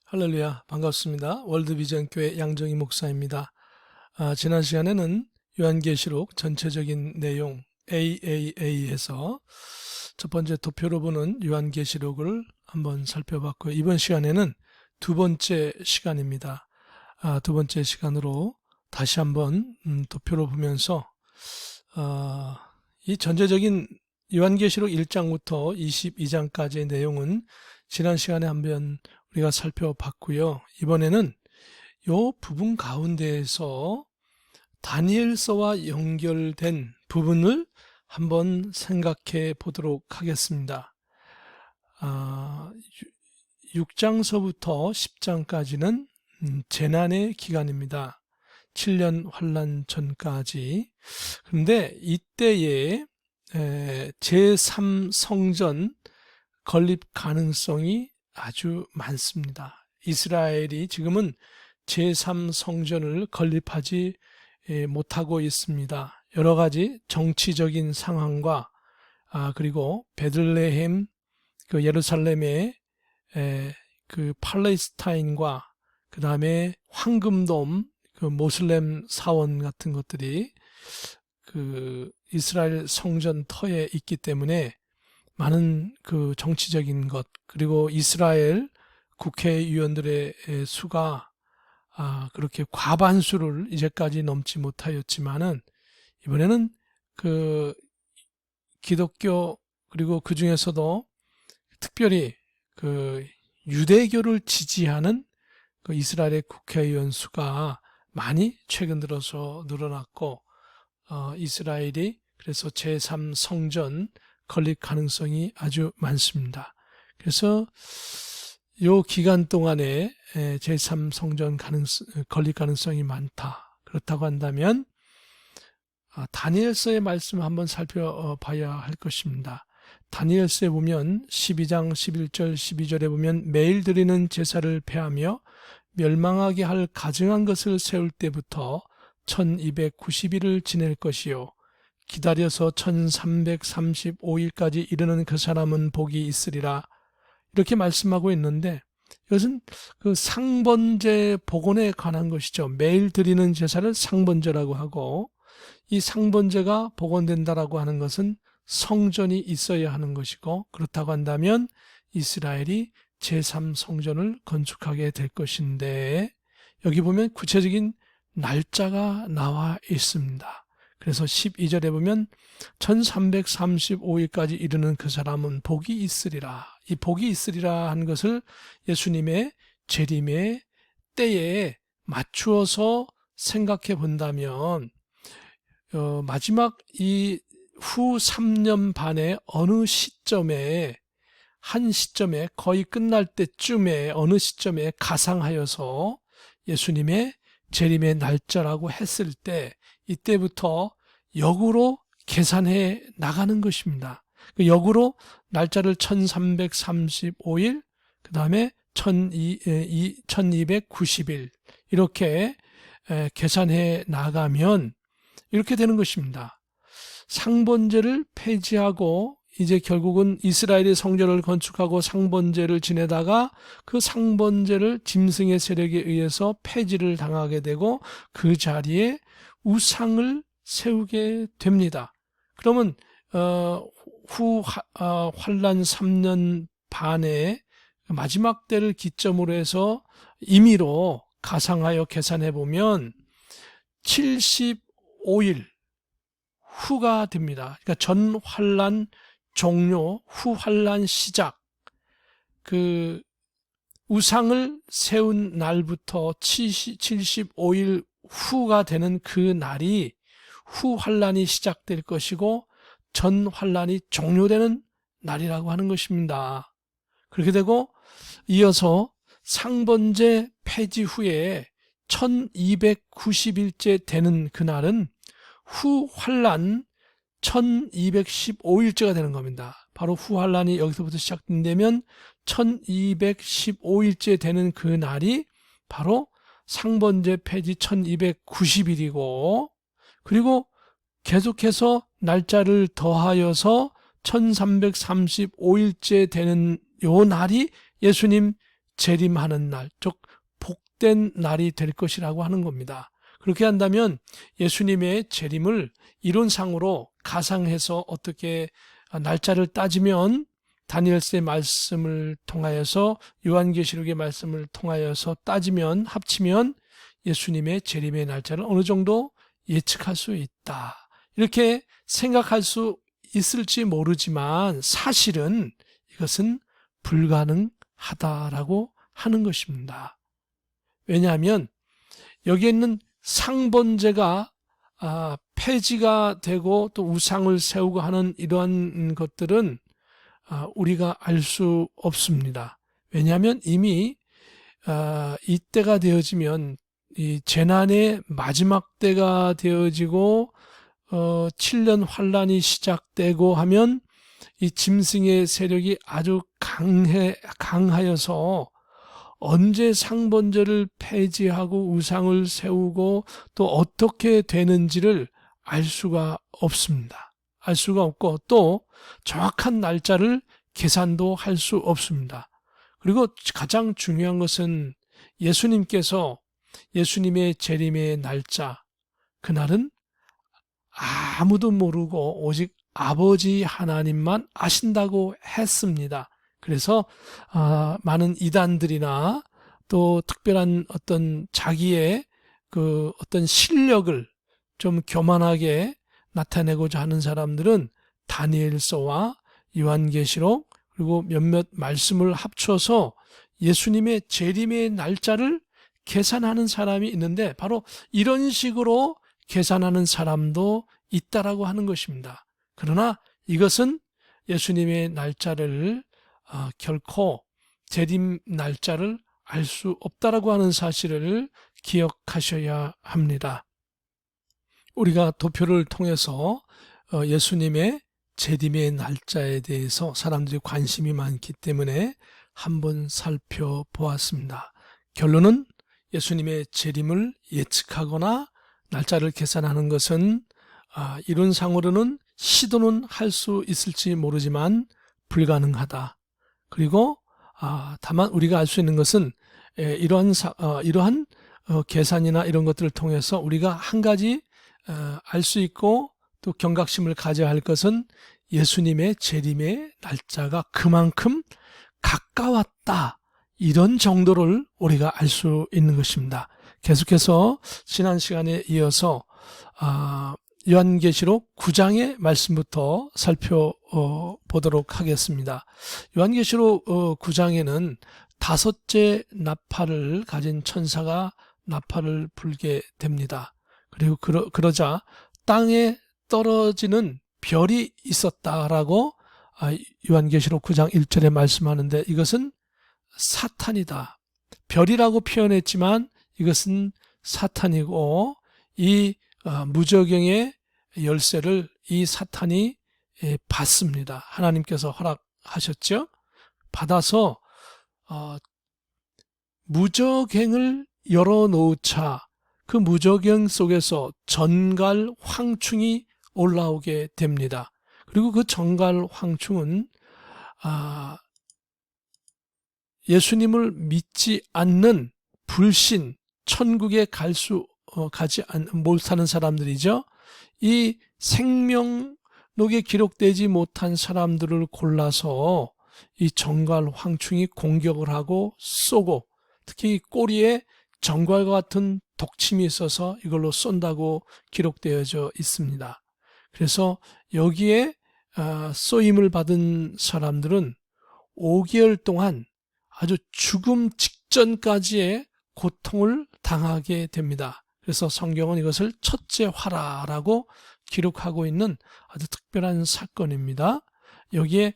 할렐루야, 반갑습니다. 월드비전교회 양정희 목사입니다. 지난 시간에는 요한계시록 전체적인 내용 AAA에서 첫 번째 도표로 보는 요한계시록을 한번 살펴봤고요. 이번 시간에는 두 번째 시간입니다. 두 번째 시간으로 다시 한번 도표로 보면서 이 전체적인 요한계시록 1장부터 22장까지의 내용은 지난 시간에 한번 우리가 살펴봤고요. 이번에는 이 부분 가운데에서 다니엘서와 연결된 부분을 한번 생각해 보도록 하겠습니다. 6장서부터 10장까지는 재난의 기간입니다. 7년 환란 전까지. 그런데 이때에 제3성전 건립 가능성이 아주 많습니다. 이스라엘이 지금은 제3성전을 건립하지 못하고 있습니다. 여러 가지 정치적인 상황과 그리고 베들레헴, 그 예루살렘의 그 팔레스타인과 그 다음에 황금돔, 그 모슬렘 사원 같은 것들이 그 이스라엘 성전 터에 있기 때문에 많은 그 정치적인 것, 그리고 이스라엘 국회의원들의 수가 그렇게 과반수를 이제까지 넘지 못하였지만은 이번에는 그 기독교, 그리고 그 중에서도 특별히 그 유대교를 지지하는 그 이스라엘의 국회의원 수가 많이 최근 들어서 늘어났고, 이스라엘이 그래서 제3성전 건립 가능성이 아주 많습니다. 그래서 이 기간 동안에 제3성전 건립 가능성이 많다. 그렇다고 한다면 다니엘서의 말씀을 한번 살펴봐야 할 것입니다. 다니엘서에 보면 12장 11절 12절에 보면 매일 드리는 제사를 폐하며 멸망하게 할 가증한 것을 세울 때부터 1290일을 지낼 것이요 기다려서 1335일까지 이르는 그 사람은 복이 있으리라. 이렇게 말씀하고 있는데 이것은 그 상번제 복원에 관한 것이죠. 매일 드리는 제사를 상번제라고 하고, 이 상번제가 복원된다라고 하는 것은 성전이 있어야 하는 것이고, 그렇다고 한다면 이스라엘이 제3성전을 건축하게 될 것인데, 여기 보면 구체적인 날짜가 나와 있습니다. 그래서 12절에 보면 1335일까지 이르는 그 사람은 복이 있으리라. 이 복이 있으리라 한 것을 예수님의 재림의 때에 맞추어서 생각해 본다면 마지막 이 후 3년 반의 어느 시점에, 한 시점에 거의 끝날 때쯤에 어느 시점에 가상하여서 예수님의 재림의 날짜라고 했을 때 이때부터 역으로 계산해 나가는 것입니다. 그 역으로 날짜를 1335일, 그 다음에 1290일 이렇게 계산해 나가면 이렇게 되는 것입니다. 상번제를 폐지하고 이제 결국은 이스라엘의 성전을 건축하고 상번제를 지내다가 그 상번제를 짐승의 세력에 의해서 폐지를 당하게 되고 그 자리에 우상을 세우게 됩니다. 그러면 후 환란 3년 반의 마지막 때를 기점으로 해서 임의로 가상하여 계산해 보면 75일 후가 됩니다. 그러니까 전 환란 종료, 후 환란 시작, 그 우상을 세운 날부터 75일 후가 되는 그 날이 후 환란이 시작될 것이고 전 환란이 종료되는 날이라고 하는 것입니다. 그렇게 되고 이어서 상번제 폐지 후에 1290일째 되는 그날은 후 환란 1215일째가 되는 겁니다. 바로 후 환란이 여기서부터 시작된다면 1215일째 되는 그 날이 바로 상번제 폐지 1290일이고, 그리고 계속해서 날짜를 더하여서 1335일째 되는 요 날이 예수님 재림하는 날, 즉 복된 날이 될 것이라고 하는 겁니다. 그렇게 한다면 예수님의 재림을 이론상으로 가상해서 어떻게 날짜를 따지면 다니엘서의 말씀을 통하여서 요한계시록의 말씀을 통하여서 따지면 합치면 예수님의 재림의 날짜를 어느 정도 예측할 수 있다. 이렇게 생각할 수 있을지 모르지만 사실은 이것은 불가능하다라고 하는 것입니다. 왜냐하면 여기에 있는 상번제가 폐지가 되고 또 우상을 세우고 하는 이러한 것들은 우리가 알 수 없습니다. 왜냐하면 이미 이때가 되어지면 이 재난의 마지막 때가 되어지고 7년 환란이 시작되고 하면 이 짐승의 세력이 아주 강하여서 언제 상번제를 폐지하고 우상을 세우고 또 어떻게 되는지를 알 수가 없습니다. 알 수가 없고 또 정확한 날짜를 계산도 할 수 없습니다. 그리고 가장 중요한 것은 예수님께서 예수님의 재림의 날짜, 그날은 아무도 모르고 오직 아버지 하나님만 아신다고 했습니다. 그래서 많은 이단들이나 또 특별한 어떤 자기의 그 어떤 실력을 좀 교만하게 나타내고자 하는 사람들은 다니엘서와 요한계시록 그리고 몇몇 말씀을 합쳐서 예수님의 재림의 날짜를 계산하는 사람이 있는데 바로 이런 식으로 계산하는 사람도 있다라고 하는 것입니다. 그러나 이것은 예수님의 날짜를 결코 재림 날짜를 알 수 없다라고 하는 사실을 기억하셔야 합니다. 우리가 도표를 통해서 예수님의 재림의 날짜에 대해서 사람들이 관심이 많기 때문에 한번 살펴보았습니다. 결론은 예수님의 재림을 예측하거나 날짜를 계산하는 것은 이론상으로는 시도는 할 수 있을지 모르지만 불가능하다. 그리고 다만 우리가 알 수 있는 것은 이러한 계산이나 이런 것들을 통해서 우리가 한 가지 알 수 있고 또 경각심을 가져야 할 것은 예수님의 재림의 날짜가 그만큼 가까웠다. 이런 정도를 우리가 알 수 있는 것입니다. 계속해서 지난 시간에 이어서 요한계시록 9장의 말씀부터 살펴보도록 하겠습니다. 요한계시록 9장에는 다섯째 나팔을 가진 천사가 나팔을 불게 됩니다. 그리고 그러자 땅에 떨어지는 별이 있었다라고 요한계시록 9장 1절에 말씀하는데 이것은 사탄이다. 별이라고 표현했지만 이것은 사탄이고 이 무저경의 열쇠를 이 사탄이 받습니다. 하나님께서 허락하셨죠. 받아서 무저갱을 열어놓자 그 무저경 속에서 전갈 황충이 올라오게 됩니다. 그리고 그 전갈 황충은 예수님을 믿지 않는 불신, 천국에 가지 못하는 사람들이죠. 이 생명록에 기록되지 못한 사람들을 골라서 이 전갈 황충이 공격을 하고 쏘고 특히 꼬리에 전갈과 같은 독침이 있어서 이걸로 쏜다고 기록되어져 있습니다. 그래서 여기에 쏘임을 받은 사람들은 5개월 동안 아주 죽음 직전까지의 고통을 당하게 됩니다. 그래서 성경은 이것을 첫째 화라라고 기록하고 있는 아주 특별한 사건입니다. 여기에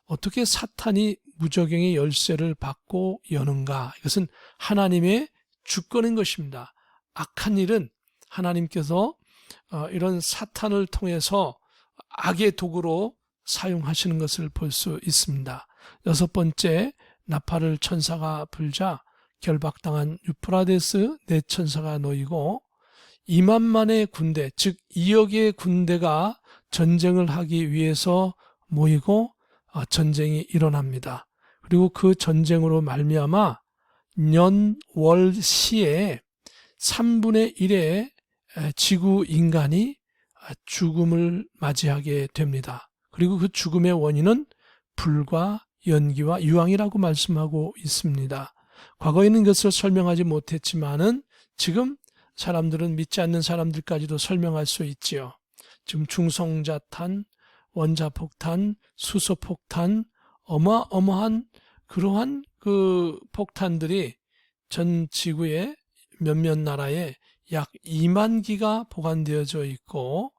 어떻게 사탄이 무저경의 열쇠를 받고 여는가? 이것은 하나님의 주권인 것입니다. 악한 일은 하나님께서 이런 사탄을 통해서 악의 도구로 사용하시는 것을 볼 수 있습니다. 여섯 번째 나팔을 천사가 불자 결박당한 유프라데스 네 천사가 놓이고 2만만의 군대, 즉 2억의 군대가 전쟁을 하기 위해서 모이고 전쟁이 일어납니다. 그리고 그 전쟁으로 말미암아 년, 월, 시에 3분의 1의 지구 인간이 죽음을 맞이하게 됩니다. 그리고 그 죽음의 원인은 불과 연기와 유황이라고 말씀하고 있습니다. 과거에는 이것을 설명하지 못했지만은 지금 사람들은 믿지 않는 사람들까지도 설명할 수 있지요. 지금 중성자탄, 원자폭탄, 수소폭탄, 어마어마한 그러한 그 폭탄들이 전 지구의 몇몇 나라에 약 2만 기가 보관되어져 있고,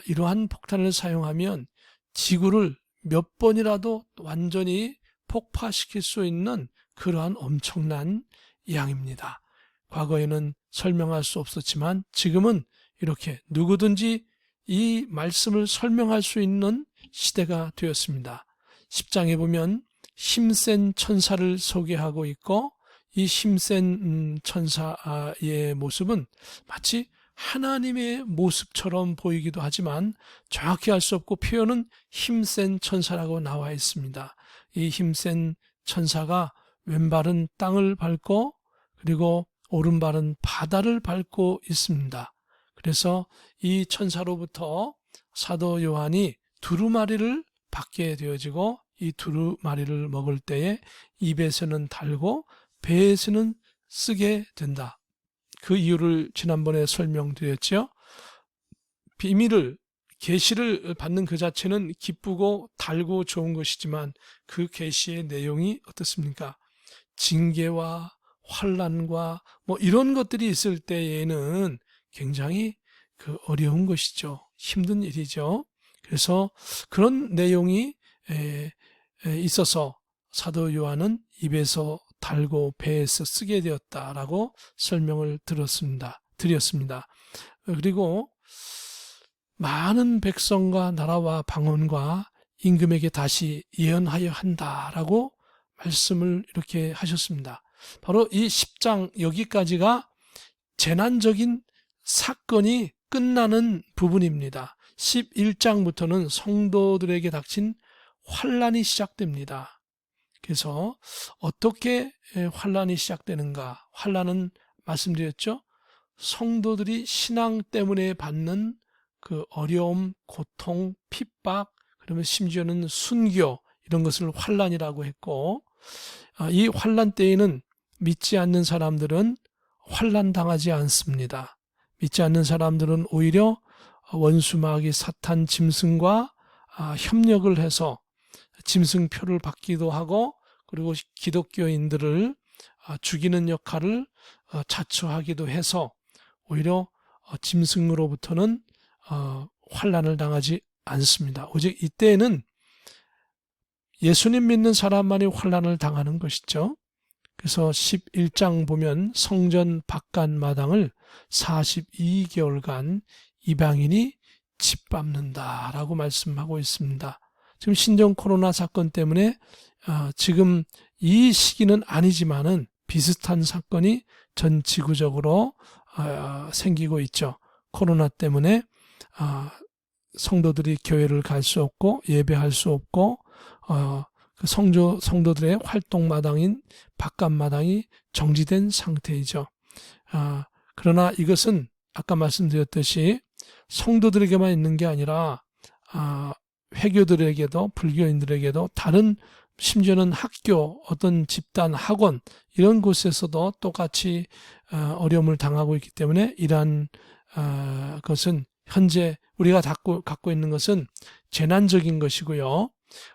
이러한 폭탄을 사용하면 지구를 몇 번이라도 완전히 폭파시킬 수 있는 그러한 엄청난 양입니다. 과거에는 설명할 수 없었지만 지금은 이렇게 누구든지 이 말씀을 설명할 수 있는 시대가 되었습니다. 10장에 보면 힘센 천사를 소개하고 있고, 이 힘센 천사의 모습은 마치 하나님의 모습처럼 보이기도 하지만 정확히 알 수 없고 표현은 힘센 천사라고 나와 있습니다. 이 힘센 천사가 왼발은 땅을 밟고 그리고 오른발은 바다를 밟고 있습니다. 그래서 이 천사로부터 사도 요한이 두루마리를 받게 되어지고, 이 두루마리를 먹을 때에 입에서는 달고 배에서는 쓰게 된다. 그 이유를 지난번에 설명드렸죠. 비밀을, 계시를 받는 그 자체는 기쁘고 달고 좋은 것이지만 그 계시의 내용이 어떻습니까? 징계와 환난과 뭐 이런 것들이 있을 때에는 굉장히 그 어려운 것이죠. 힘든 일이죠. 그래서 그런 내용이 있어서 사도 요한은 입에서 달고 배에서 쓰게 되었다라고 설명을 드렸습니다. 그리고 많은 백성과 나라와 방언과 임금에게 다시 예언하여 한다라고 말씀을 이렇게 하셨습니다. 바로 이 10장 여기까지가 재난적인 사건이 끝나는 부분입니다. 11장부터는 성도들에게 닥친 환난이 시작됩니다. 그래서 어떻게 환난이 시작되는가? 환난은 말씀드렸죠. 성도들이 신앙 때문에 받는 그 어려움, 고통, 핍박, 그러면 심지어는 순교, 이런 것을 환난이라고 했고, 이 환난 때에는 믿지 않는 사람들은 환난 당하지 않습니다. 믿지 않는 사람들은 오히려 원수 마귀 사탄 짐승과 협력을 해서 짐승표를 받기도 하고, 그리고 기독교인들을 죽이는 역할을 자처하기도 해서 오히려 짐승으로부터는 환난을 당하지 않습니다. 오직 이때에는 예수님 믿는 사람만이 환난을 당하는 것이죠. 그래서 11장 보면 성전 바깥마당을 42개월간 이방인이 짓밟는다라고 말씀하고 있습니다. 지금 신종 코로나 사건 때문에 지금 이 시기는 아니지만은 비슷한 사건이 전 지구적으로 생기고 있죠. 코로나 때문에 성도들이 교회를 갈 수 없고 예배할 수 없고 그 성도들의 활동마당인 바깥마당이 정지된 상태이죠. 그러나 이것은 아까 말씀드렸듯이 성도들에게만 있는 게 아니라 회교들에게도, 불교인들에게도, 다른 심지어는 학교, 어떤 집단, 학원 이런 곳에서도 똑같이 어려움을 당하고 있기 때문에 이러한 것은 현재 우리가 갖고 있는 것은 재난적인 것이고요.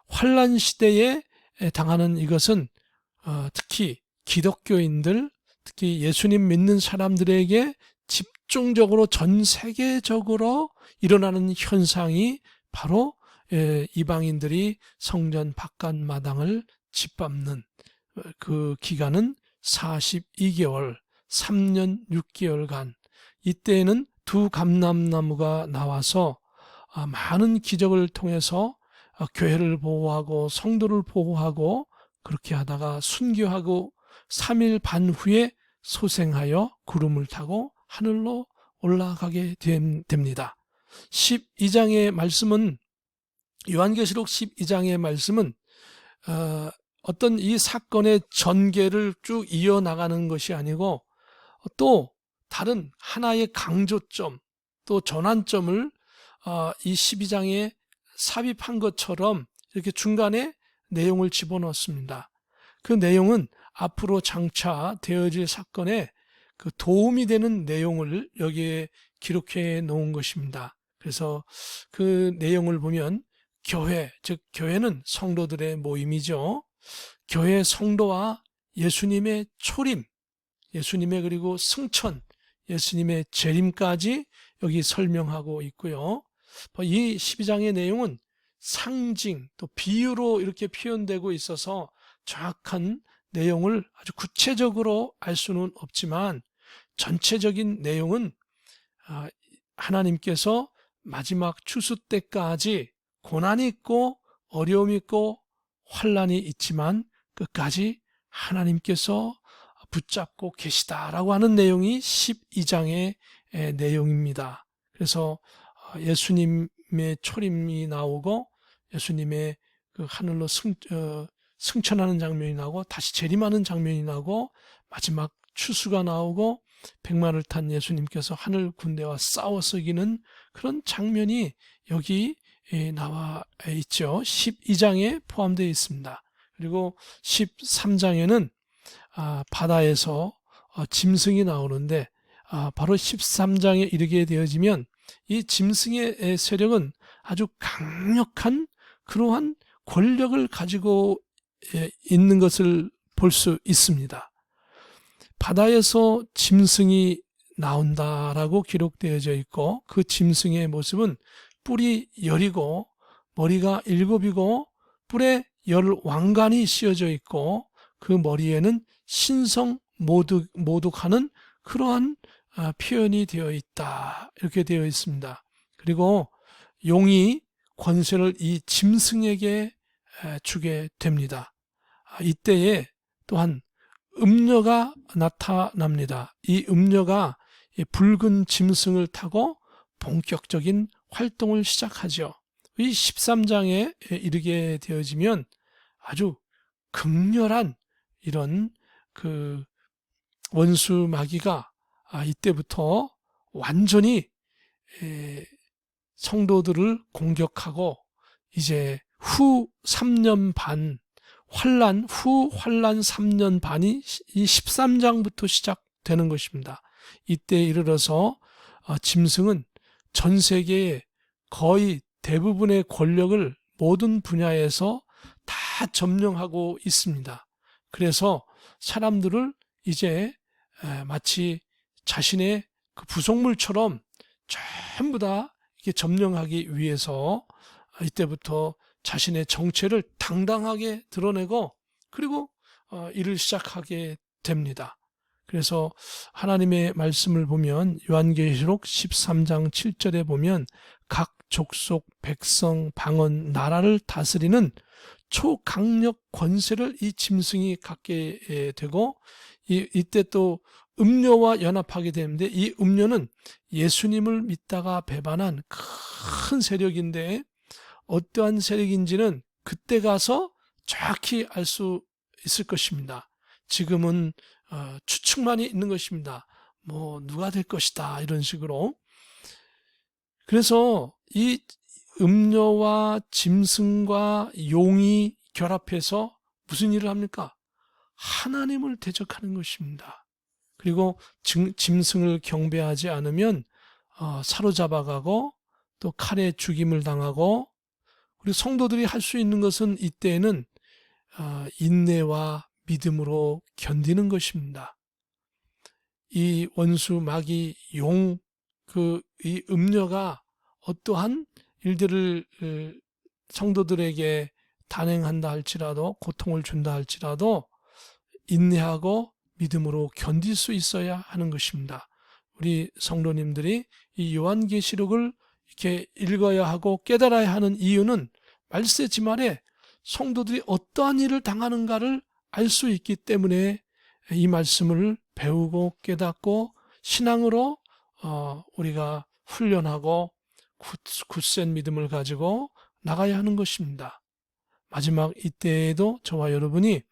환난 시대에 당하는 이것은 특히 기독교인들, 특히 예수님 믿는 사람들에게 집중적으로 전 세계적으로 일어나는 현상이 바로 이방인들이 성전 바깥마당을 짓밟는 그 기간은 42개월, 3년 6개월간, 이때에는 두 감람나무가 나와서 많은 기적을 통해서 교회를 보호하고 성도를 보호하고 그렇게 하다가 순교하고 3일 반 후에 소생하여 구름을 타고 하늘로 올라가게 됩니다. 12장의 말씀은, 요한계시록 12장의 말씀은 어떤 이 사건의 전개를 쭉 이어나가는 것이 아니고 또 다른 하나의 강조점, 또 전환점을 이 12장에 삽입한 것처럼 이렇게 중간에 내용을 집어넣습니다. 그 내용은 앞으로 장차 되어질 사건에 그 도움이 되는 내용을 여기에 기록해 놓은 것입니다. 그래서 그 내용을 보면 교회, 즉 교회는 성도들의 모임이죠. 교회 성도와 예수님의 초림, 예수님의 그리고 승천, 예수님의 재림까지 여기 설명하고 있고요. 이 12장의 내용은 상징 또 비유로 이렇게 표현되고 있어서 정확한 내용을 아주 구체적으로 알 수는 없지만 전체적인 내용은 하나님께서 마지막 추수 때까지 고난이 있고 어려움이 있고 환난이 있지만 끝까지 하나님께서 붙잡고 계시다라고 하는 내용이 12장의 내용입니다. 그래서 예수님의 초림이 나오고 예수님의 그 하늘로 승천하는 장면이 나오고 다시 재림하는 장면이 나오고 마지막 추수가 나오고 백마를 탄 예수님께서 하늘 군대와 싸워서 이기는 그런 장면이 여기 나와 있죠. 12장에 포함되어 있습니다. 그리고 13장에는 바다에서 짐승이 나오는데 바로 13장에 이르게 되어지면 이 짐승의 세력은 아주 강력한 그러한 권력을 가지고 있는 것을 볼 수 있습니다. 바다에서 짐승이 나온다라고 기록되어져 있고 그 짐승의 모습은 뿔이 10이고 머리가 7이고 뿔에 10왕관이 씌어져 있고 그 머리에는 신성 모독하는 그러한 표현이 되어 있다. 이렇게 되어 있습니다. 그리고 용이 권세를 이 짐승에게 주게 됩니다. 이때에 또한 음녀가 나타납니다. 이 음녀가 붉은 짐승을 타고 본격적인 활동을 시작하죠. 이 13장에 이르게 되어지면 아주 극렬한 이런 그 원수 마귀가 이때부터 완전히 성도들을 공격하고 이제 후 3년 반 후 환란 3년 반이 이 13장부터 시작되는 것입니다. 이때 이르러서 짐승은 전 세계의 거의 대부분의 권력을 모든 분야에서 다 점령하고 있습니다. 그래서 사람들을 이제 마치 자신의 그 부속물처럼 전부 다 이렇게 점령하기 위해서 이때부터 자신의 정체를 당당하게 드러내고 그리고 일을 시작하게 됩니다. 그래서 하나님의 말씀을 보면 요한계시록 13장 7절에 보면 각 족속, 백성, 방언, 나라를 다스리는 초강력 권세를 이 짐승이 갖게 되고 이때 또 음녀와 연합하게 되는데 이 음녀는 예수님을 믿다가 배반한 큰 세력인데 어떠한 세력인지는 그때 가서 정확히 알 수 있을 것입니다. 지금은 추측만이 있는 것입니다. 뭐 누가 될 것이다 이런 식으로. 그래서 이 음녀와 짐승과 용이 결합해서 무슨 일을 합니까? 하나님을 대적하는 것입니다. 그리고 짐승을 경배하지 않으면 사로잡아가고 또 칼에 죽임을 당하고 그리고 성도들이 할 수 있는 것은 이때에는 인내와 믿음으로 견디는 것입니다. 이 원수 마귀 용 이 음녀가 어떠한 일들을 성도들에게 단행한다 할지라도 고통을 준다 할지라도 인내하고 믿음으로 견딜 수 있어야 하는 것입니다. 우리 성도님들이 이 요한계시록을 이렇게 읽어야 하고 깨달아야 하는 이유는 말세지말에 성도들이 어떠한 일을 당하는가를 알 수 있기 때문에 이 말씀을 배우고 깨닫고 신앙으로 우리가 훈련하고 굳센 믿음을 가지고 나가야 하는 것입니다. 마지막 이때에도 저와 여러분이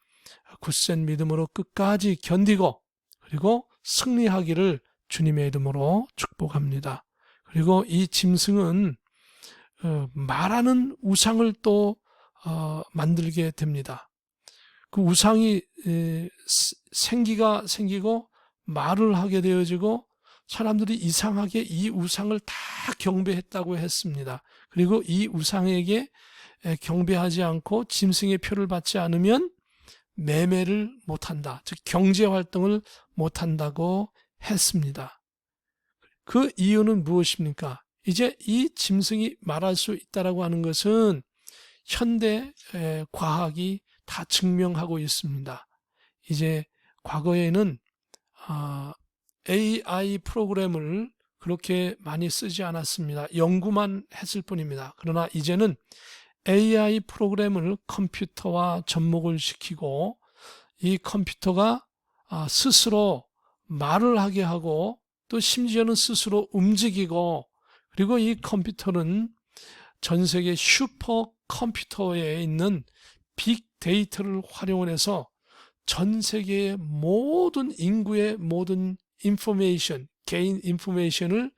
굳센 믿음으로 끝까지 견디고 그리고 승리하기를 주님의 이름으로 축복합니다. 그리고 이 짐승은 말하는 우상을 또 만들게 됩니다. 그 우상이 생기가 생기고 말을 하게 되어지고 사람들이 이상하게 이 우상을 다 경배했다고 했습니다. 그리고 이 우상에게 경배하지 않고 짐승의 표를 받지 않으면 매매를 못한다. 즉 경제활동을 못한다고 했습니다. 그 이유는 무엇입니까? 이제 이 짐승이 말할 수 있다라고 하는 것은 현대 과학이 다 증명하고 있습니다. 이제 과거에는 AI 프로그램을 그렇게 많이 쓰지 않았습니다. 연구만 했을 뿐입니다. 그러나 이제는 AI 프로그램을 컴퓨터와 접목을 시키고 이 컴퓨터가 스스로 말을 하게 하고 또 심지어는 스스로 움직이고 그리고 이 컴퓨터는 전 세계 슈퍼 컴퓨터에 있는 빅데이터를 활용을 해서 전 세계의 모든 인구의 모든 인포메이션, 개인 인포메이션을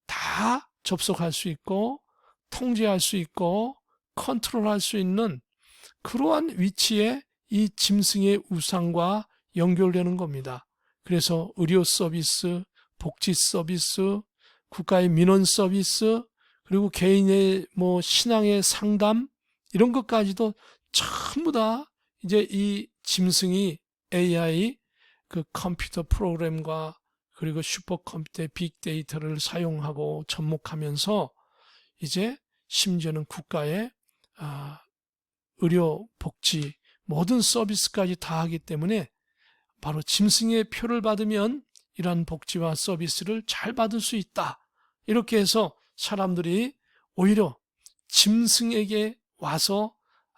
다 접속할 수 있고 통제할 수 있고 컨트롤할 수 있는 그러한 위치에 이 짐승의 우상과 연결되는 겁니다. 그래서 의료 서비스, 복지 서비스, 국가의 민원 서비스, 그리고 개인의 신앙의 상담 이런 것까지도 전부 다 이제 이 짐승이 AI 그 컴퓨터 프로그램과 그리고 슈퍼컴퓨터의 빅데이터를 사용하고 접목하면서 이제 심지어는 국가의 의료, 복지 모든 서비스까지 다 하기 때문에 바로 짐승의 표를 받으면 이러한 복지와 서비스를 잘 받을 수 있다. 이렇게 해서 사람들이 오히려 짐승에게 와서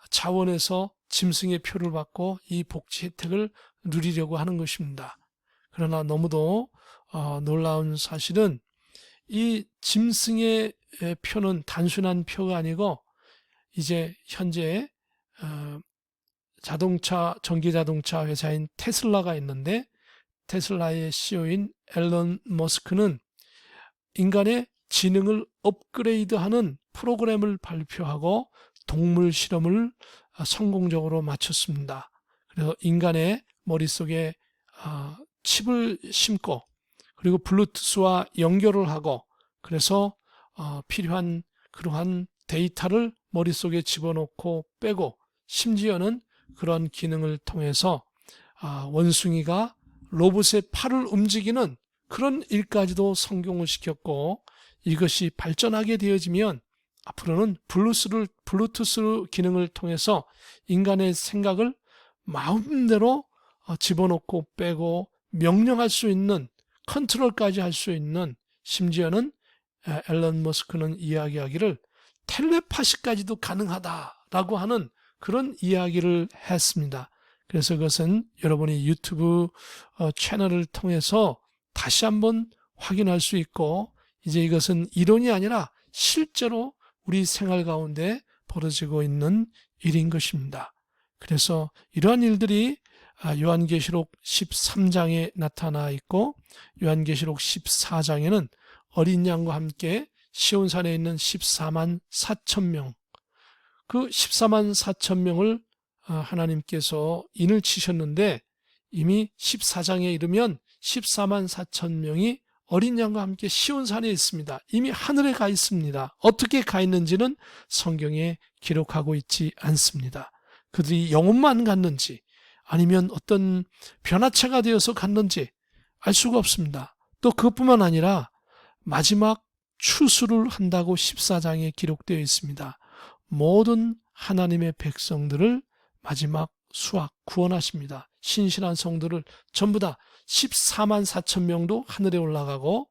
자원해서 짐승의 표를 받고 이 복지 혜택을 누리려고 하는 것입니다. 그러나 너무도 놀라운 사실은 이 짐승의 표는 단순한 표가 아니고 이제 현재 전기자동차 회사인 테슬라가 있는데 테슬라의 CEO인 앨런 머스크는 인간의 지능을 업그레이드하는 프로그램을 발표하고 동물 실험을 성공적으로 마쳤습니다. 그래서 인간의 머릿속에 칩을 심고 그리고 블루투스와 연결을 하고 그래서 필요한 그러한 데이터를 머릿속에 집어넣고 빼고 심지어는 그런 기능을 통해서 원숭이가 로봇의 팔을 움직이는 그런 일까지도 성공을 시켰고 이것이 발전하게 되어지면 앞으로는 블루투스 기능을 통해서 인간의 생각을 마음대로 집어넣고 빼고 명령할 수 있는 컨트롤까지 할 수 있는 심지어는 앨런 머스크는 이야기하기를 텔레파시까지도 가능하다라고 하는 그런 이야기를 했습니다. 그래서 그것은 여러분이 유튜브 채널을 통해서 다시 한번 확인할 수 있고 이제 이것은 이론이 아니라 실제로 우리 생활 가운데 벌어지고 있는 일인 것입니다. 그래서 이러한 일들이 요한계시록 13장에 나타나 있고 요한계시록 14장에는 어린 양과 함께 시온산에 있는 14만 4천 명, 그 14만 4천 명을 하나님께서 인을 치셨는데 이미 14장에 이르면 14만 4천 명이 어린 양과 함께 시온산에 있습니다. 이미 하늘에 가 있습니다. 어떻게 가 있는지는 성경에 기록하고 있지 않습니다. 그들이 영혼만 갔는지 아니면 어떤 변화체가 되어서 갔는지 알 수가 없습니다. 또 그것뿐만 아니라 마지막 추수를 한다고 14장에 기록되어 있습니다. 모든 하나님의 백성들을 마지막 수확, 구원하십니다. 신실한 성도를 전부 다 14만 4천 명도 하늘에 올라가고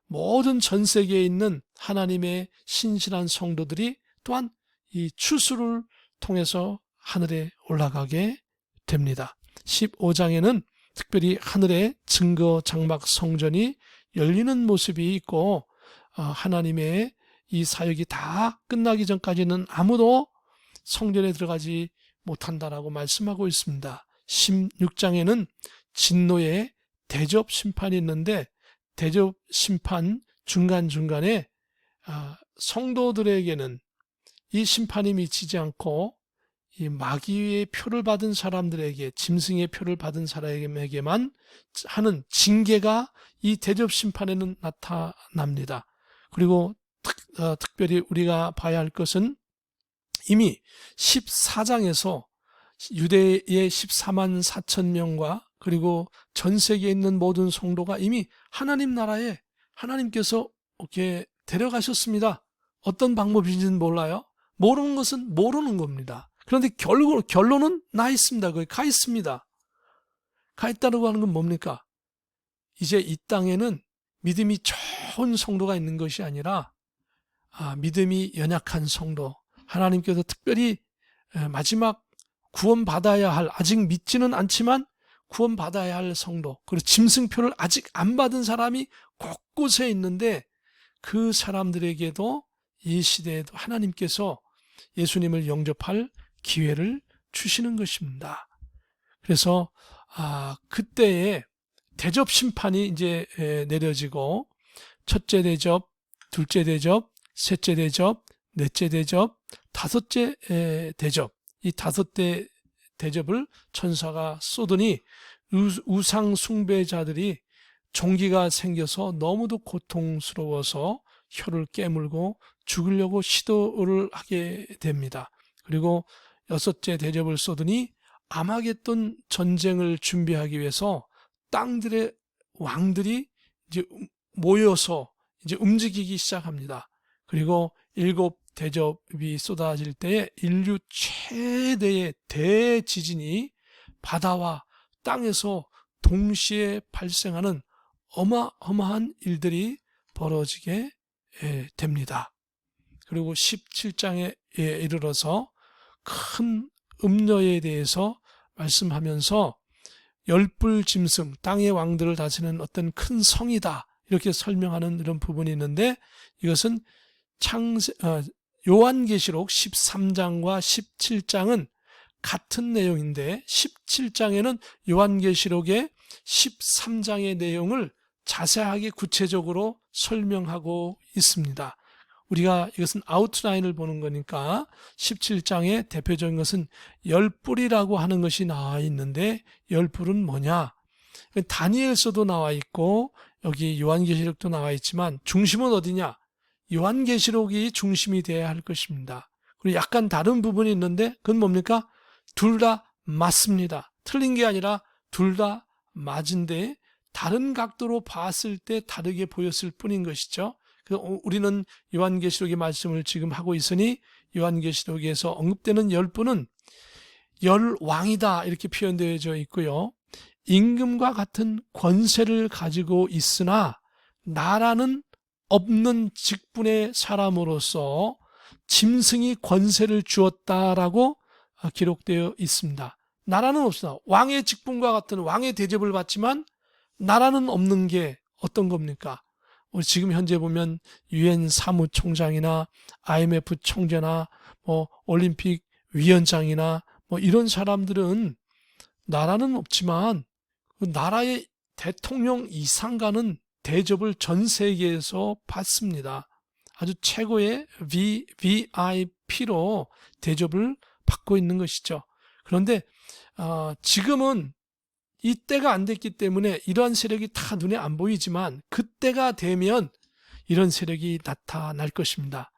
모든 전 세계에 있는 하나님의 신실한 성도들이 또한 이 추수를 통해서 하늘에 올라가게 됩니다. 15장에는 특별히 하늘에 증거 장막 성전이 열리는 모습이 있고 하나님의 이 사역이 다 끝나기 전까지는 아무도 성전에 들어가지 못한다라고 말씀하고 있습니다. 16장에는 진노의 대접 심판이 있는데 대접 심판 중간중간에 성도들에게는 이 심판이 미치지 않고 이 마귀의 표를 받은 사람들에게, 짐승의 표를 받은 사람에게만 하는 징계가 이 대접 심판에는 나타납니다. 그리고 특별히 우리가 봐야 할 것은 이미 14장에서 유대의 14만 4천 명과 그리고 전 세계에 있는 모든 성도가 이미 하나님 나라에 하나님께서 이렇게 데려가셨습니다. 어떤 방법인지는 몰라요. 모르는 것은 모르는 겁니다. 그런데 결론은 나 있습니다. 거기 가 있습니다. 가 있다고 하는 건 뭡니까? 이제 이 땅에는 믿음이 좋은 성도가 있는 것이 아니라 믿음이 연약한 성도, 하나님께서 특별히 마지막 구원받아야 할, 아직 믿지는 않지만 구원받아야 할 성도, 그리고 짐승표를 아직 안 받은 사람이 곳곳에 있는데 그 사람들에게도 이 시대에도 하나님께서 예수님을 영접할 기회를 주시는 것입니다. 그래서 그때에 대접 심판이 이제 내려지고 첫째 대접, 둘째 대접, 셋째 대접, 넷째 대접, 다섯째 대접, 이 다섯째 대접을 천사가 쏘더니 우상 숭배자들이 종기가 생겨서 너무도 고통스러워서 혀를 깨물고 죽으려고 시도를 하게 됩니다. 그리고 여섯째 대접을 쏘더니 아마겟돈 전쟁을 준비하기 위해서 땅들의 왕들이 이제 모여서 이제 움직이기 시작합니다. 그리고 일곱 대접이 쏟아질 때에 인류 최대의 대지진이 바다와 땅에서 동시에 발생하는 어마어마한 일들이 벌어지게 됩니다. 그리고 17장에 이르러서 큰 음녀에 대해서 말씀하면서 열불 짐승, 땅의 왕들을 다스리는 어떤 큰 성이다, 이렇게 설명하는 이런 부분이 있는데, 이것은 요한계시록 13장과 17장은 같은 내용인데 17장에는 요한계시록의 13장의 내용을 자세하게 구체적으로 설명하고 있습니다. 우리가 이것은 아웃라인을 보는 거니까 17장의 대표적인 것은 열불이라고 하는 것이 나와 있는데, 열불은 뭐냐? 다니엘서도 나와 있고 여기 요한계시록도 나와 있지만 중심은 어디냐? 요한계시록이 중심이 되어야 할 것입니다. 그리고 약간 다른 부분이 있는데 그건 뭡니까? 둘 다 맞습니다. 틀린 게 아니라 둘 다 맞은데 다른 각도로 봤을 때 다르게 보였을 뿐인 것이죠. 우리는 요한계시록의 말씀을 지금 하고 있으니 요한계시록에서 언급되는 열분은 열왕이다, 이렇게 표현되어져 있고요. 임금과 같은 권세를 가지고 있으나 나라는 없는 직분의 사람으로서 짐승이 권세를 주었다라고 기록되어 있습니다. 나라는 없으나 왕의 직분과 같은 왕의 대접을 받지만 나라는 없는 게 어떤 겁니까? 우리 지금 현재 보면 UN 사무총장이나 IMF 총재나 올림픽 위원장이나 이런 사람들은 나라는 없지만 그 나라의 대통령 이상가는 대접을 전 세계에서 받습니다. 아주 최고의 VIP로 대접을 받고 있는 것이죠. 그런데 지금은 이 때가 안 됐기 때문에 이러한 세력이 다 눈에 안 보이지만 그때가 되면 이런 세력이 나타날 것입니다.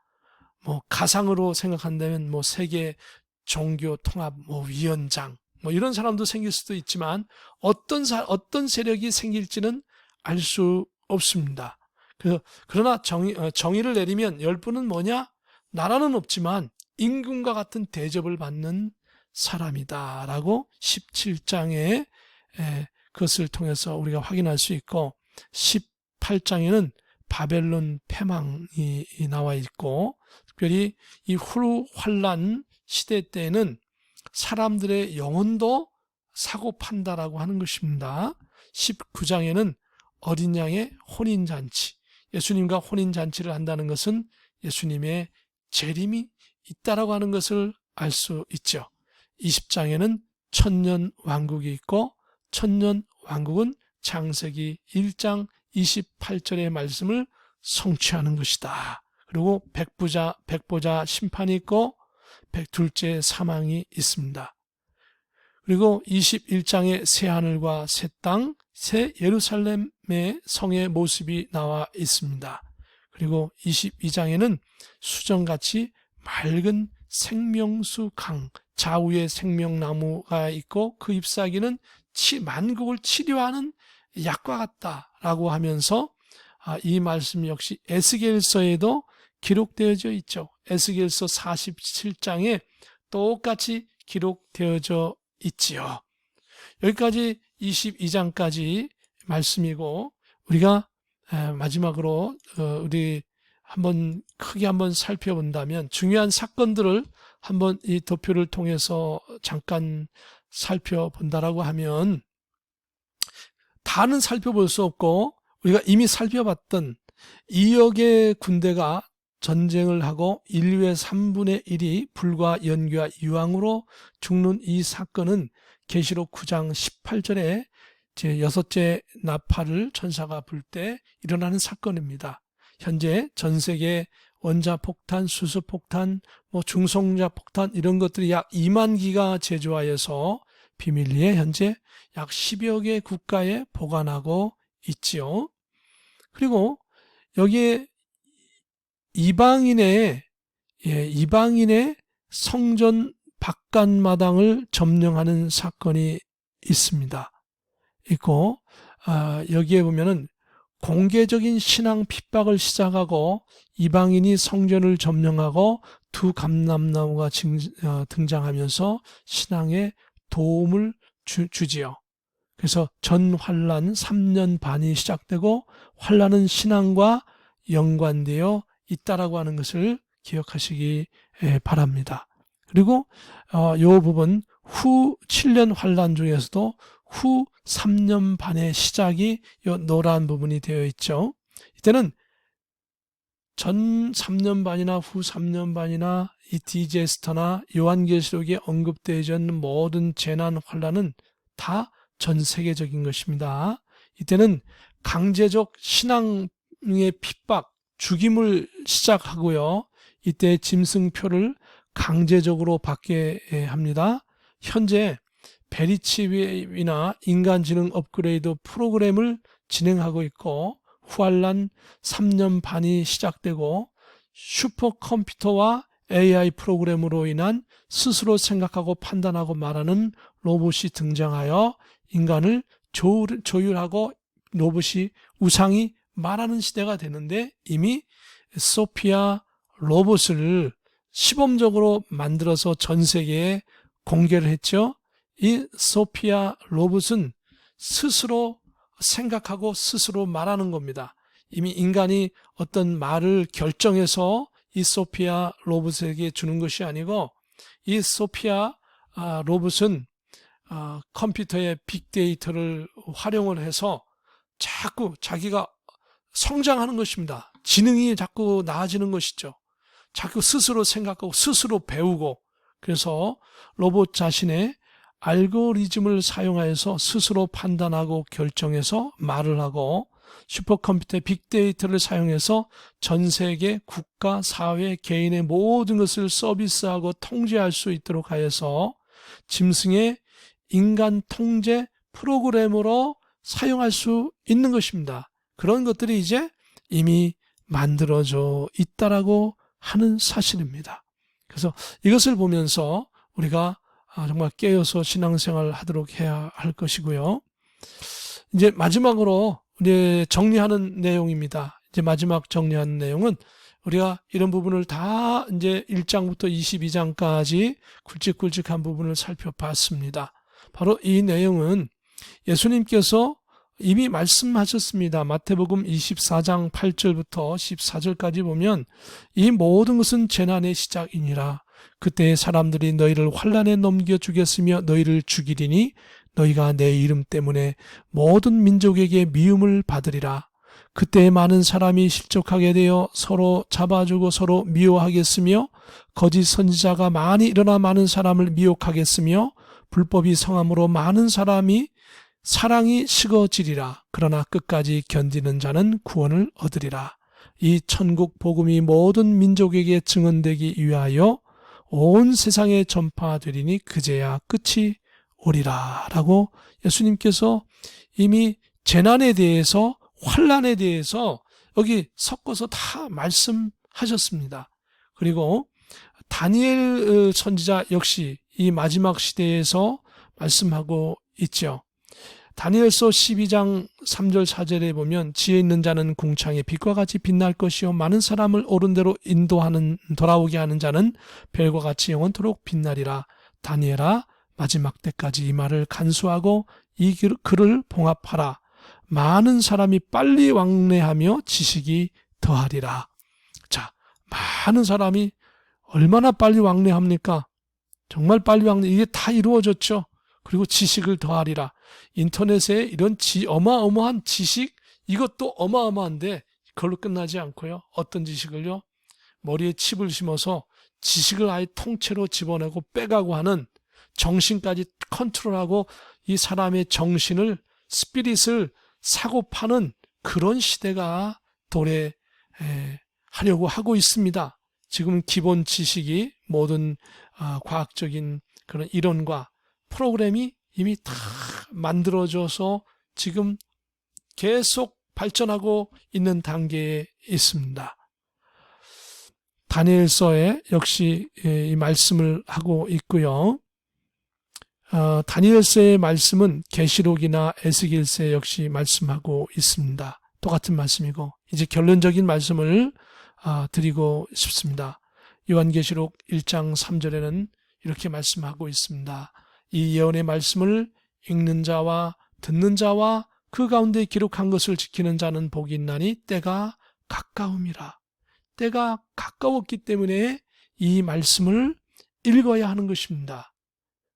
가상으로 생각한다면 세계 종교 통합 위원장 이런 사람도 생길 수도 있지만 어떤 세력이 생길지는 알 수 없습니다. 그러나 정의를 내리면 열분은 뭐냐? 나라는 없지만 임금과 같은 대접을 받는 사람이다라고 17장에 그것을 통해서 우리가 확인할 수 있고, 18장에는 바벨론 패망이 나와 있고, 특별히 이 후루 환란 시대 때에는 사람들의 영혼도 사고 판다라고 하는 것입니다. 19장에는 어린 양의 혼인잔치, 예수님과 혼인잔치를 한다는 것은 예수님의 재림이 있다라고 하는 것을 알 수 있죠. 20장에는 천년 왕국이 있고 천년 왕국은 창세기 1장 28절의 말씀을 성취하는 것이다. 그리고 백보자 심판이 있고 둘째 사망이 있습니다. 그리고 21장에 새 하늘과 새 땅, 새 예루살렘의 성의 모습이 나와 있습니다. 그리고 22장에는 수정같이 맑은 생명수 강, 좌우에 생명나무가 있고 그 잎사귀는 만국을 치료하는 약과 같다라고 하면서 이 말씀 역시 에스겔서에도 기록되어져 있죠. 에스겔서 47장에 똑같이 기록되어져 있지요. 여기까지 22장까지 말씀이고 우리가 마지막으로 우리 크게 한번 살펴본다면 중요한 사건들을 한번 이 도표를 통해서 잠깐 살펴본다라고 하면 다는 살펴볼 수 없고 우리가 이미 살펴봤던 2억의 군대가 전쟁을 하고 인류의 3분의 1이 불과 연기와 유황으로 죽는 이 사건은 계시록 9장 18절에 제6째 나팔을 천사가 불 때 일어나는 사건입니다. 현재 전 세계 원자폭탄, 수소폭탄, 중성자폭탄 이런 것들이 약 2만 기가 제조하여서 비밀리에 현재 약 10여 개 국가에 보관하고 있지요. 그리고 여기에 이방인의 성전 바깥마당을 점령하는 사건이 있습니다. 있고 여기에 보면은 공개적인 신앙 핍박을 시작하고 이방인이 성전을 점령하고 두 감람나무가 등장하면서 신앙에 도움을 주지요. 그래서 전환란 3년 반이 시작되고 환란은 신앙과 연관되어 있다라고 하는 것을 기억하시기 바랍니다. 그리고 이 부분 후 7년 환란 중에서도 후 3년 반의 시작이 이 노란 부분이 되어 있죠. 이때는 전 3년 반이나 후 3년 반이나 이 디제스터나 요한계시록에 언급되어져 있는 모든 재난 환란은 다 전 세계적인 것입니다. 이때는 강제적 신앙의 핍박, 죽임을 시작하고요. 이때 짐승표를 강제적으로 받게 합니다. 현재 베리치비나 인간지능 업그레이드 프로그램을 진행하고 있고 후환란 3년 반이 시작되고 슈퍼컴퓨터와 AI 프로그램으로 인한 스스로 생각하고 판단하고 말하는 로봇이 등장하여 인간을 조율하고 로봇이 우상이 말하는 시대가 되는데 이미 소피아 로봇을 시범적으로 만들어서 전 세계에 공개를 했죠. 이 소피아 로봇은 스스로 생각하고 스스로 말하는 겁니다. 이미 인간이 어떤 말을 결정해서 이 소피아 로봇에게 주는 것이 아니고 이 소피아 로봇은 컴퓨터의 빅데이터를 활용을 해서 자꾸 자기가 성장하는 것입니다. 지능이 자꾸 나아지는 것이죠. 자꾸 스스로 생각하고 스스로 배우고 그래서 로봇 자신의 알고리즘을 사용하여서 스스로 판단하고 결정해서 말을 하고 슈퍼컴퓨터의 빅데이터를 사용해서 전 세계 국가, 사회, 개인의 모든 것을 서비스하고 통제할 수 있도록 하여서 짐승의 인간 통제 프로그램으로 사용할 수 있는 것입니다. 그런 것들이 이제 이미 만들어져 있다라고 하는 사실입니다. 그래서 이것을 보면서 우리가 정말 깨어서 신앙생활을 하도록 해야 할 것이고요. 이제 마지막으로 우리 정리하는 내용입니다. 이제 마지막 정리하는 내용은 우리가 이런 부분을 다 이제 1장부터 22장까지 굵직굵직한 부분을 살펴봤습니다. 바로 이 내용은 예수님께서 이미 말씀하셨습니다. 마태복음 24장 8절부터 14절까지 보면 이 모든 것은 재난의 시작이니라. 그때 사람들이 너희를 환난에 넘겨 주겠으며 너희를 죽이리니 너희가 내 이름 때문에 모든 민족에게 미움을 받으리라. 그때 많은 사람이 실족하게 되어 서로 잡아주고 서로 미워하겠으며 거짓 선지자가 많이 일어나 많은 사람을 미혹하겠으며 불법이 성함으로 많은 사람이 사랑이 식어지리라. 그러나 끝까지 견디는 자는 구원을 얻으리라. 이 천국 복음이 모든 민족에게 증언되기 위하여 온 세상에 전파되리니 그제야 끝이 오리라. 라고 예수님께서 이미 재난에 대해서 환난에 대해서 여기 섞어서 다 말씀하셨습니다. 그리고 다니엘 선지자 역시 이 마지막 시대에서 말씀하고 있죠. 다니엘서 12장 3절 4절에 보면 지혜 있는 자는 궁창의 빛과 같이 빛날 것이요 많은 사람을 옳은 대로 돌아오게 하는 자는 별과 같이 영원토록 빛나리라. 다니엘아 마지막 때까지 이 말을 간수하고 이 글을 봉합하라. 많은 사람이 빨리 왕래하며 지식이 더하리라. 자, 많은 사람이 얼마나 빨리 왕래합니까? 정말 빨리 왕래, 이게 다 이루어졌죠. 그리고 지식을 더하리라. 인터넷에 이런 어마어마한 지식, 이것도 어마어마한데 그걸로 끝나지 않고요. 어떤 지식을요? 머리에 칩을 심어서 지식을 아예 통째로 집어내고 빼가고 하는, 정신까지 컨트롤하고 이 사람의 정신을, 스피릿을 사고 파는 그런 시대가 도래하려고 하고 있습니다. 지금 기본 지식이 모든 과학적인 그런 이론과 프로그램이 이미 다 만들어져서 지금 계속 발전하고 있는 단계에 있습니다. 다니엘서에 역시 이 말씀을 하고 있고요. 다니엘서의 말씀은 계시록이나 에스겔서에 역시 말씀하고 있습니다. 똑같은 말씀이고, 이제 결론적인 말씀을 드리고 싶습니다. 요한계시록 1장 3절에는 이렇게 말씀하고 있습니다. 이 예언의 말씀을 읽는 자와 듣는 자와 그 가운데 기록한 것을 지키는 자는 복이 있나니 때가 가까움이라. 때가 가까웠기 때문에 이 말씀을 읽어야 하는 것입니다.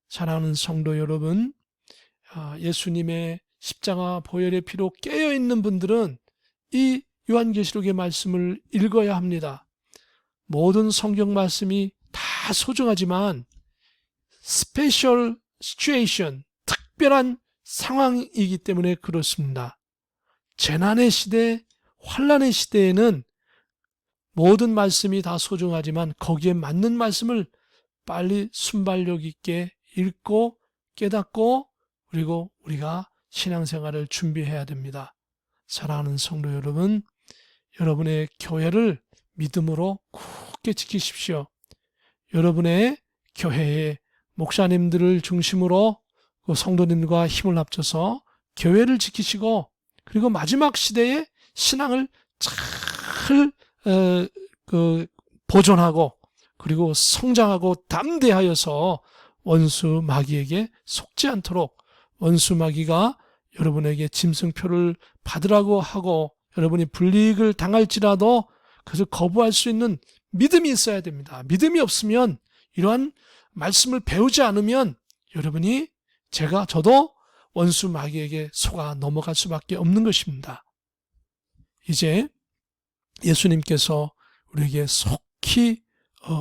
사랑하는 성도 여러분, 예수님의 십자가 보혈의 피로 깨어있는 분들은 이 요한계시록의 말씀을 읽어야 합니다. 모든 성경 말씀이 다 소중하지만 스페셜 시츄에이션, 특별한 상황이기 때문에 그렇습니다. 재난의 시대, 환난의 시대에는 모든 말씀이 다 소중하지만 거기에 맞는 말씀을 빨리 순발력 있게 읽고 깨닫고 그리고 우리가 신앙생활을 준비해야 됩니다. 사랑하는 성도 여러분, 여러분의 교회를 믿음으로 굳게 지키십시오. 여러분의 교회에 목사님들을 중심으로 그 성도님과 힘을 합쳐서 교회를 지키시고 그리고 마지막 시대에 신앙을 잘 보존하고 그리고 성장하고 담대하여서 원수 마귀에게 속지 않도록, 원수 마귀가 여러분에게 짐승표를 받으라고 하고 여러분이 불이익을 당할지라도 그것을 거부할 수 있는 믿음이 있어야 됩니다. 믿음이 없으면, 이러한 말씀을 배우지 않으면 여러분이, 저도 원수 마귀에게 속아 넘어갈 수밖에 없는 것입니다. 이제 예수님께서 우리에게 속히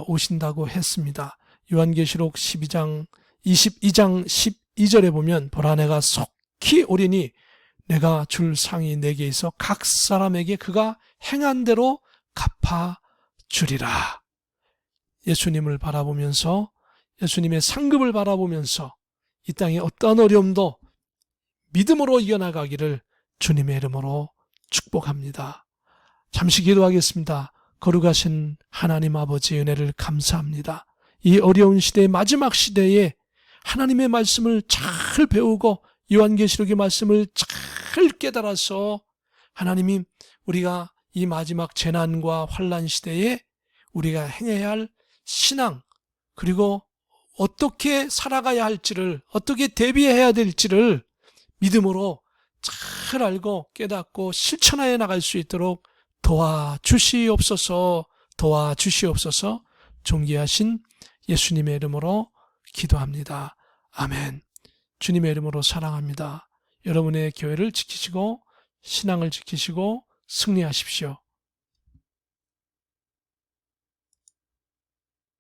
오신다고 했습니다. 요한계시록 22장 12절에 보면 보라 내가 속히 오리니 내가 줄 상이 내게 있어 각 사람에게 그가 행한 대로 갚아주리라. 예수님을 바라보면서, 예수님의 상급을 바라보면서 이 땅의 어떠한 어려움도 믿음으로 이겨나가기를 주님의 이름으로 축복합니다. 잠시 기도하겠습니다. 거룩하신 하나님 아버지 은혜를 감사합니다. 이 어려운 시대의 마지막 시대에 하나님의 말씀을 잘 배우고 요한계시록의 말씀을 잘 깨달아서 하나님이 우리가 이 마지막 재난과 환난 시대에 우리가 행해야 할 신앙, 그리고 어떻게 살아가야 할지를, 어떻게 대비해야 될지를 믿음으로 잘 알고 깨닫고 실천하여 나갈 수 있도록 도와주시옵소서. 존귀하신 예수님의 이름으로 기도합니다. 아멘. 주님의 이름으로 사랑합니다. 여러분의 교회를 지키시고 신앙을 지키시고 승리하십시오.